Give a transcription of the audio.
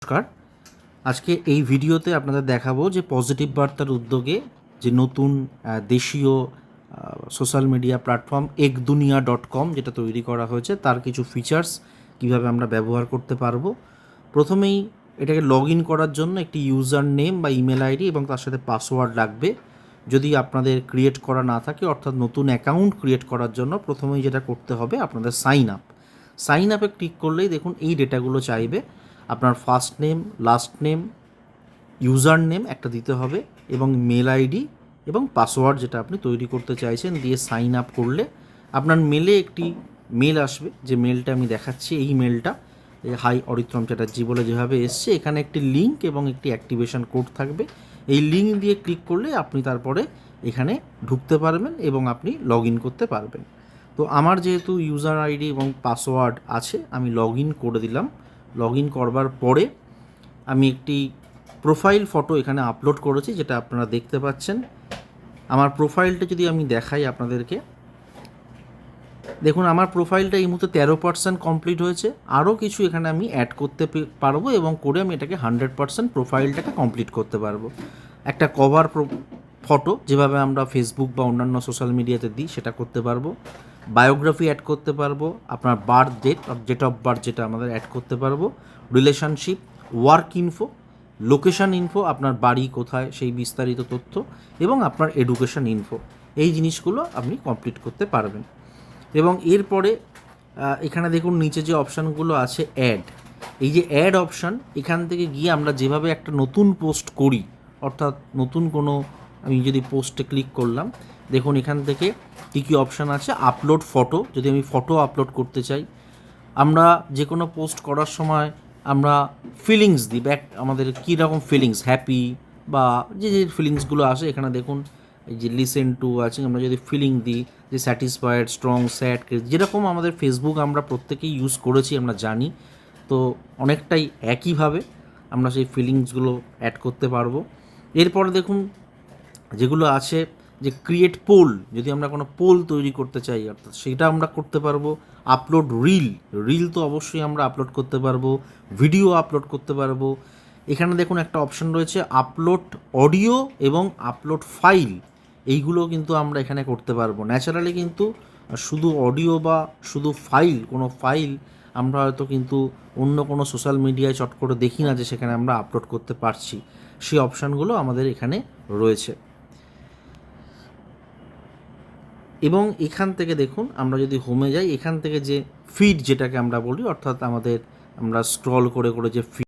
নমস্কার। আজকে এই ভিডিওতে আপনাদের দেখাবো যে পজিটিভ বার্তার উদ্যোগে যে নতুন দেশীয় সোশ্যাল মিডিয়া প্ল্যাটফর্ম ekdunia.com যেটা তৈরি করা হয়েছে তার কিছু ফিচার্স কিভাবে আমরা ব্যবহার করতে পারবো। প্রথমেই এটাকে লগ ইন করার জন্য একটি ইউজার নেম বা ইমেল আইডি এবং তার সাথে পাসওয়ার্ড লাগবে। যদি আপনাদের ক্রিয়েট করা না থাকে, অর্থাৎ নতুন অ্যাকাউন্ট ক্রিয়েট করার জন্য প্রথমেই যেটা করতে হবে আপনাদের সাইন আপে ক্লিক করলেই দেখুন এই ডেটাগুলো চাইবে। আপনার first name, last name, user name একটা দিতে হবে এবং মেল আইডি এবং পাসওয়ার্ড যেটা আপনি তৈরি করতে চাইছেন দিয়ে সাইন আপ করলে আপনার মেলে একটি মেল আসবে। যে মেলটা আমি দেখাচ্ছি এই মেলটা হাই অরিত্রম চ্যাটার্জি বলে যেভাবে এসছে, এখানে একটি লিঙ্ক এবং একটি অ্যাক্টিভেশন কোড থাকবে। এই লিঙ্ক দিয়ে ক্লিক করলে আপনি তারপরে এখানে ঢুকতে পারবেন এবং আপনি লগ ইন করতে পারবেন। তো আমার যেহেতু ইউজার আইডি এবং পাসওয়ার্ড আছে, আমি লগ ইন করে দিলাম। লগ ইন করবার পরে আমি একটি প্রোফাইল ফটো এখানে আপলোড করেছি, যেটা আপনারা দেখতে পাচ্ছেন। আমার প্রোফাইলটা যদি আমি দেখাই আপনাদেরকে, দেখুন আমার প্রোফাইলটা এই মুহূর্তে 13% কমপ্লিট হয়েছে। আরও কিছু এখানে আমি অ্যাড করতে পারবো এবং করে আমি এটাকে 100% প্রোফাইলটাকে কমপ্লিট করতে পারবো। একটা কভার ফটো যেভাবে আমরা ফেসবুক বা অন্যান্য সোশ্যাল মিডিয়াতে দিই সেটা করতে পারবো। বায়োগ্রাফি অ্যাড করতে পারবো, আপনার বার্থ ডেট অফ বার্থ যেটা আমাদের অ্যাড করতে পারবো, relationship, work info, location info, আপনার বাড়ি কোথায় সেই বিস্তারিত তথ্য এবং আপনার এডুকেশন ইনফো, এই জিনিসগুলো আপনি কমপ্লিট করতে পারবেন। এবং এরপরে এখানে দেখুন নিচে যে অপশানগুলো আছে অ্যাড, এই যে অ্যাড অপশান, এখান থেকে গিয়ে আমরা যেভাবে একটা নতুন পোস্ট করি, অর্থাৎ নতুন কোনো আমি যদি পোস্টে ক্লিক করলাম, দেখুন এখান থেকে কী কী অপশান আছে। আপলোড ফটো, যদি আমি ফটো আপলোড করতে চাই, আমরা যে কোনো পোস্ট করার সময় আমরা ফিলিংস দিই, ব্যাক আমাদের কী রকম ফিলিংস, হ্যাপি বা যে যে ফিলিংসগুলো আসে এখানে দেখুন এই যে লিসেন টু আছে, আমরা যদি ফিলিং দিই যে স্যাটিসফাইড, স্ট্রং, স্যাড, যেরকম আমাদের ফেসবুক আমরা প্রত্যেকেই ইউজ করেছি আমরা জানি, তো অনেকটাই একইভাবে আমরা সেই ফিলিংসগুলো অ্যাড করতে পারবো। এরপরে দেখুন যেগুলো আছে যে ক্রিয়েট পোল, যদি আমরা কোনো পোল তৈরি করতে চাই অর্থাৎ সেটা আমরা করতে পারবো। আপলোড রিল তো অবশ্যই আমরা আপলোড করতে পারবো, ভিডিও আপলোড করতে পারবো। এখানে দেখুন একটা অপশন রয়েছে আপলোড অডিও এবং আপলোড ফাইল, এইগুলো কিন্তু আমরা এখানে করতে পারবো। ন্যাচারালি কিন্তু শুধু অডিও বা শুধু কোনো ফাইল আমরা হয়তো কিন্তু অন্য কোনো সোশ্যাল মিডিয়ায় চট করে দেখি না যে সেখানে আমরা আপলোড করতে পারছি। সেই অপশানগুলো আমাদের এখানে রয়েছে। এবং এখান থেকে দেখুন আমরা যদি হোমে যাই, এখান থেকে যে ফিড যেটাকে আমরা বলি, অর্থাৎ আমরা স্ক্রল করে যে